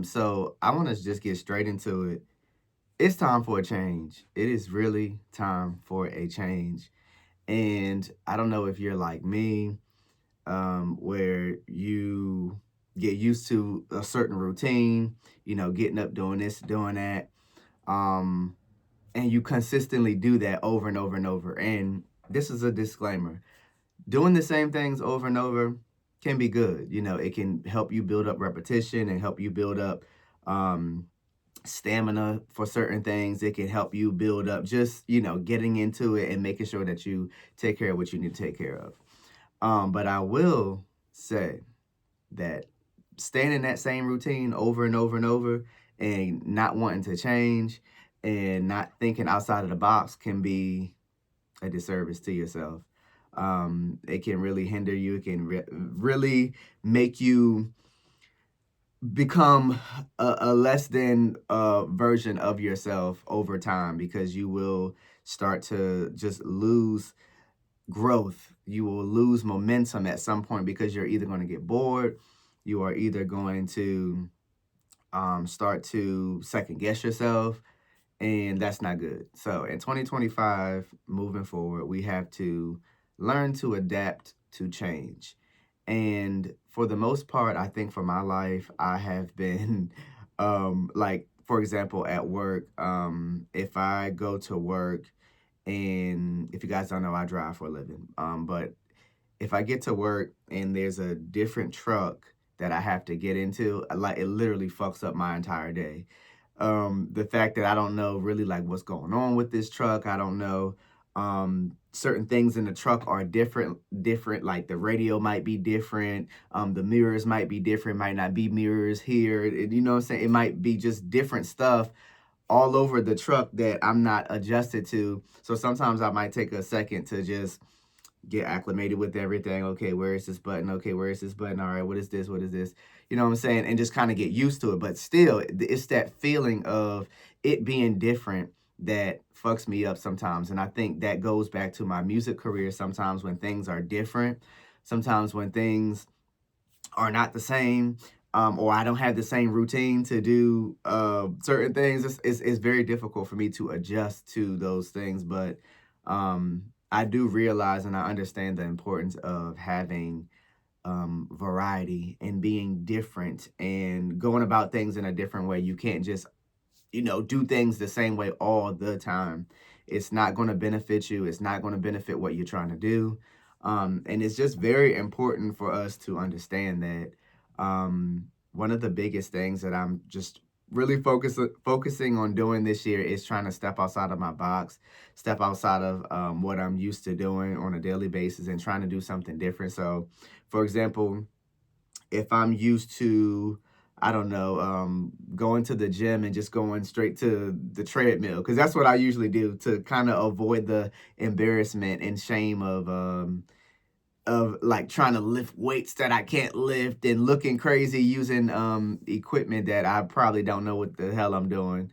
So I want to just get straight into it. It's time for a change. It is really time for a change. And I don't know if you're like me, where you get used to a certain routine, getting up, doing this, doing that. Um, and you consistently do that over and over and over. And this is a disclaimer: doing the same things over and over can be good. It can help you build up repetition and help you build up um, stamina for certain things. It can help you build up just, getting into it and making sure that you take care of what you need to take care of. But I will say that staying in that same routine over and over and over and not wanting to change and not thinking outside of the box can be a disservice to yourself. It can really hinder you. It can really make you become a less than version of yourself over time, because you will start to just lose growth. You will lose momentum at some point because you're either going to get bored, you are either going to start to second guess yourself, and that's not good. So in 2025, moving forward, we have to learn to adapt to change. And for the most part, I think for my life, I have been like, for example, at work, if I go to work, and if you guys don't know, I drive for a living. But if I get to work and there's a different truck that I have to get into, like, it literally fucks up my entire day. The fact that I don't know really like what's going on with this truck. I don't know. Certain things in the truck are different. Like the radio might be different. The mirrors might be different, might not be mirrors here. You know what I'm saying? It might be just different stuff all over the truck that I'm not adjusted to. So sometimes I might take a second to just get acclimated with everything. Okay, where is this button? Okay, where is this button? All right, what is this? What is this? You know what I'm saying? And just kind of get used to it. But still, it's that feeling of it being different that fucks me up sometimes. And I think that goes back to my music career. Sometimes when things are different, sometimes when things are not the same, or I don't have the same routine to do certain things, it's very difficult for me to adjust to those things. But I do realize and I understand the importance of having variety and being different and going about things in a different way. You can't just, do things the same way all the time. It's not going to benefit you. It's not going to benefit what you're trying to do. And it's just very important for us to understand that one of the biggest things that I'm just really focusing on doing this year is trying to step outside of my box, step outside of what I'm used to doing on a daily basis, and trying to do something different. So, for example, if I'm used to, I don't know, going to the gym and just going straight to the treadmill, because that's what I usually do to kind of avoid the embarrassment and shame of like trying to lift weights that I can't lift and looking crazy using equipment that I probably don't know what the hell I'm doing.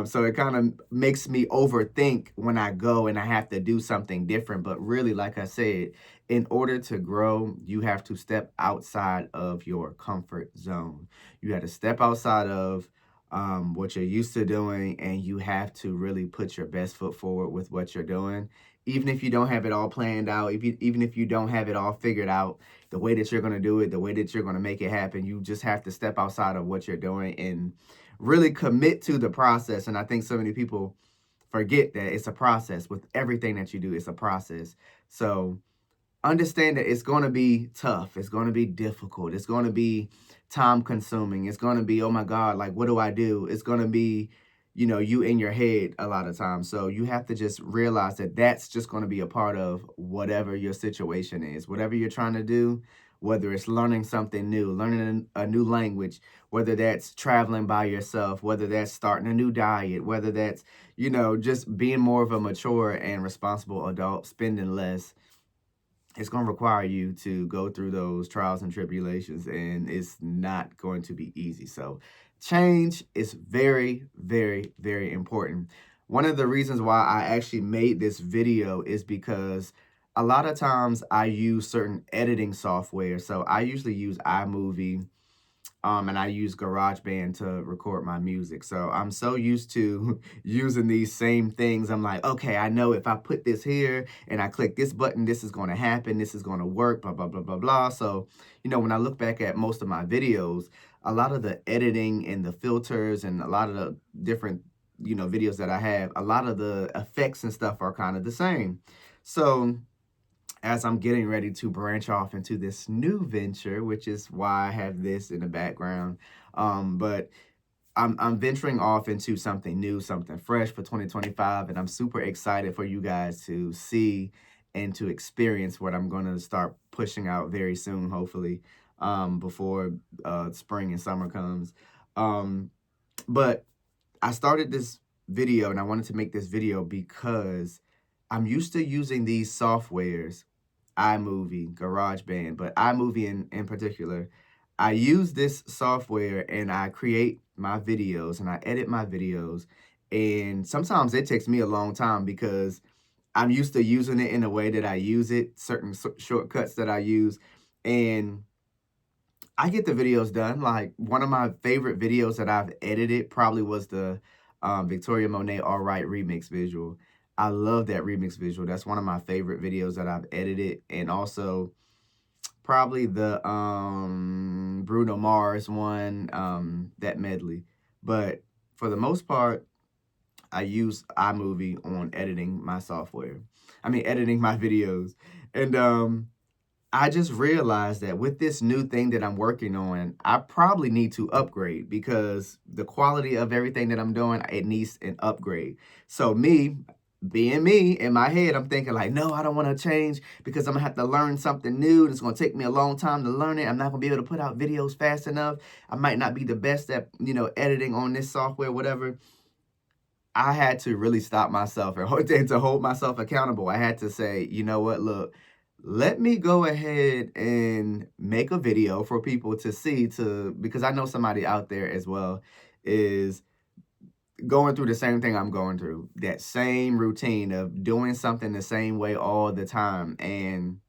So it kind of makes me overthink when I go and I have to do something different. But really, like I said, in order to grow, you have to step outside of your comfort zone. You have to step outside of what you're used to doing, and you have to really put your best foot forward with what you're doing. Even if you don't have it all planned out, even if you don't have it all figured out, the way that you're going to do it, the way that you're going to make it happen, you just have to step outside of what you're doing and really commit to the process. And I think so many people forget that it's a process. With everything that you do, it's a process. So understand that it's going to be tough. It's going to be difficult. It's going to be time consuming. It's going to be, oh my God, like, what do I do? It's going to be, you in your head a lot of times. So you have to just realize that that's just going to be a part of whatever your situation is, whatever you're trying to do, whether it's learning something new, learning a new language, whether that's traveling by yourself, whether that's starting a new diet, whether that's, just being more of a mature and responsible adult, spending less. It's going to require you to go through those trials and tribulations, and it's not going to be easy. So change is very, very, very important. One of the reasons why I actually made this video is because a lot of times I use certain editing software. So I usually use iMovie, And I use GarageBand to record my music. So I'm so used to using these same things. I'm like, okay, I know if I put this here and I click this button, this is going to happen. This is going to work, blah, blah, blah, blah, blah. So, when I look back at most of my videos, a lot of the editing and the filters and a lot of the different, videos that I have, a lot of the effects and stuff are kind of the same. So, as I'm getting ready to branch off into this new venture, which is why I have this in the background. But I'm venturing off into something new, something fresh for 2025, and I'm super excited for you guys to see and to experience what I'm going to start pushing out very soon, hopefully, before spring and summer comes. But I started this video and I wanted to make this video because I'm used to using these softwares, iMovie, GarageBand, but iMovie in particular. I use this software and I create my videos and I edit my videos. And sometimes it takes me a long time because I'm used to using it in a way that I use it, certain shortcuts that I use. And I get the videos done. Like one of my favorite videos that I've edited probably was the Victoria Monet All Right remix visual. I love that remix visual. That's one of my favorite videos that I've edited. And also probably the Bruno Mars one, that medley. But for the most part, I use iMovie on editing my software. I mean, editing my videos. And I just realized that with this new thing that I'm working on, I probably need to upgrade because the quality of everything that I'm doing, it needs an upgrade. So me, being me, in my head, I'm thinking like, no, I don't want to change because I'm gonna have to learn something new. It's gonna take me a long time to learn it. I'm not gonna be able to put out videos fast enough. I might not be the best at, editing on this software, whatever. I had to really stop myself and to hold myself accountable. I had to say, you know what, look, let me go ahead and make a video for people to see because I know somebody out there as well is going through the same thing I'm going through, that same routine of doing something the same way all the time. And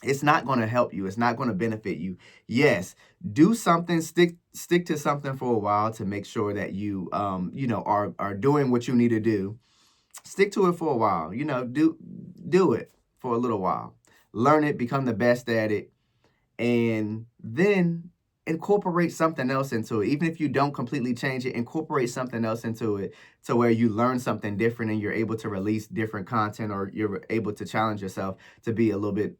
it's not going to help you. It's not going to benefit you. Yes, do something, stick to something for a while to make sure that you are doing what you need to do. Stick to it for a while. Do it for a little while. Learn it, become the best at it, and then incorporate something else into it. Even if you don't completely change it, incorporate something else into it to where you learn something different and you're able to release different content, or you're able to challenge yourself to be a little bit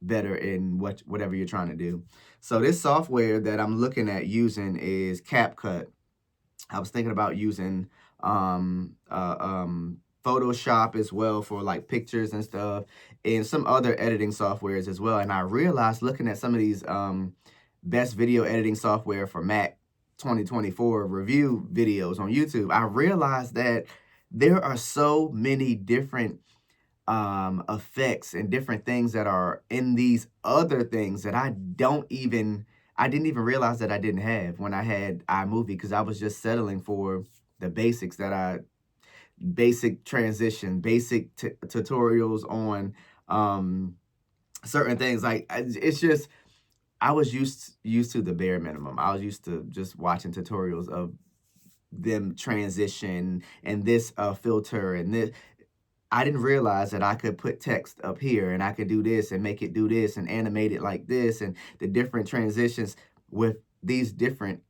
better in whatever you're trying to do. So this software that I'm looking at using is CapCut. I was thinking about using Photoshop as well for like pictures and stuff, and some other editing softwares as well. And I realized looking at some of these best video editing software for Mac 2024 review videos on YouTube, I realized that there are so many different effects and different things that are in these other things that I didn't even realize that I didn't have when I had iMovie, because I was just settling for the basics basic transition, basic tutorials on certain things. Like it's just, I was used to the bare minimum. I was used to just watching tutorials of them transition and this filter and this. I didn't realize that I could put text up here and I could do this and make it do this and animate it like this, and the different transitions with these different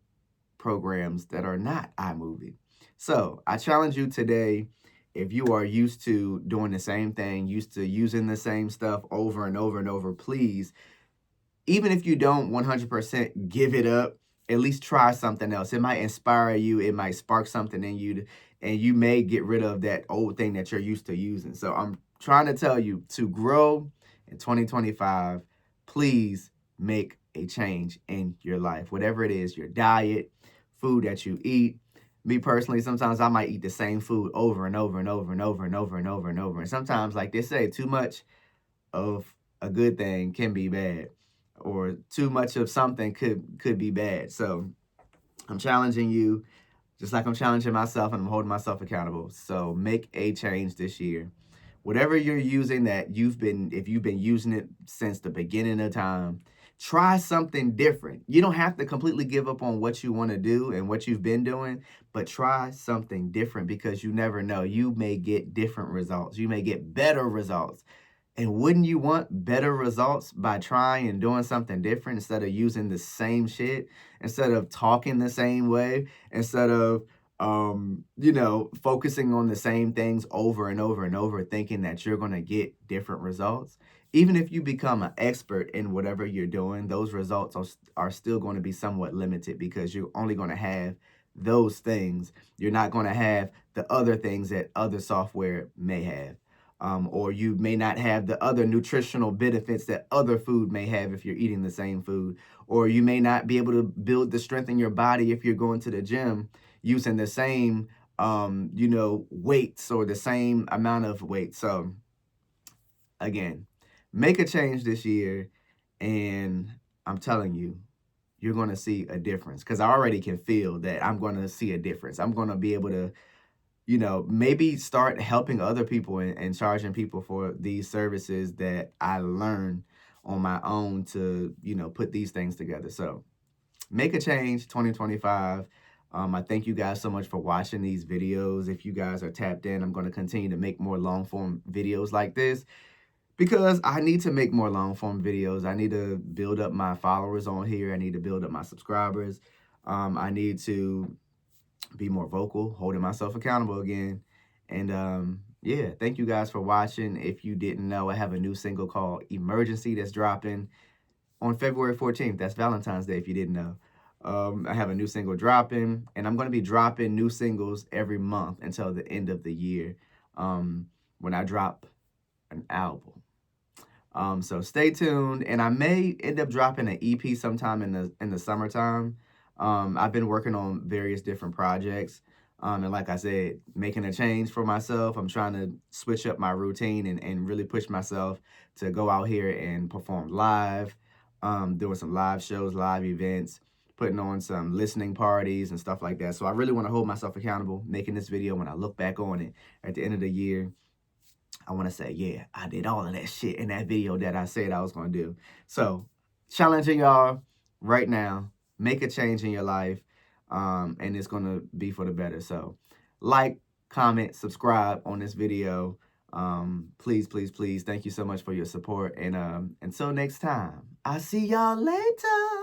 programs that are not iMovie. So I challenge you today, if you are used to doing the same thing, used to using the same stuff over and over and over, please, even if you don't 100% give it up, at least try something else. It might inspire you. It might spark something in you, and you may get rid of that old thing that you're used to using. So I'm trying to tell you, to grow in 2025, please make a change in your life. Whatever it is, your diet, food that you eat. Me personally, sometimes I might eat the same food over and over and over and over and over and over and over. And sometimes, like they say, too much of a good thing can be bad, or too much of something could be bad. So I'm challenging you, just like I'm challenging myself, and I'm holding myself accountable. So make a change this year. Whatever you're using that if you've been using it since the beginning of time, Try something different. You don't have to completely give up on what you want to do and what you've been doing, but try something different, because you never know. You may get different results. You may get better results. And wouldn't you want better results by trying and doing something different, instead of using the same shit, instead of talking the same way, instead of focusing on the same things over and over and over, thinking that you're going to get different results? Even if you become an expert in whatever you're doing, those results are still going to be somewhat limited, because you're only going to have those things. You're not going to have the other things that other software may have. Or you may not have the other nutritional benefits that other food may have if you're eating the same food. Or you may not be able to build the strength in your body if you're going to the gym using the same, weights, or the same amount of weight. So again, make a change this year, and I'm telling you, you're going to see a difference, because I already can feel that I'm going to see a difference. I'm going to be able to maybe start helping other people, and charging people for these services that I learned on my own to, put these things together. So make a change 2025. I thank you guys so much for watching these videos. If you guys are tapped in, I'm going to continue to make more long form videos like this, because I need to make more long form videos. I need to build up my followers on here. I need to build up my subscribers. I need to be more vocal, holding myself accountable again. And yeah, thank you guys for watching. If you didn't know, I have a new single called Emergency that's dropping on February 14th. That's Valentine's Day, if you didn't know. I have a new single dropping, and I'm going to be dropping new singles every month until the end of the year, when I drop an album. So stay tuned, and I may end up dropping an EP sometime in the summertime. I've been working on various different projects, and like I said, making a change for myself. I'm trying to switch up my routine, and really push myself to go out here and perform live, doing some live shows, live events, putting on some listening parties and stuff like that. So I really want to hold myself accountable, making this video. When I look back on it at the end of the year, I want to say, yeah, I did all of that shit in that video that I said I was going to do. So, challenging y'all right now, make a change in your life, and it's going to be for the better. So, like, comment, subscribe on this video. Please, please, please. Thank you so much for your support. And until next time, I'll see y'all later.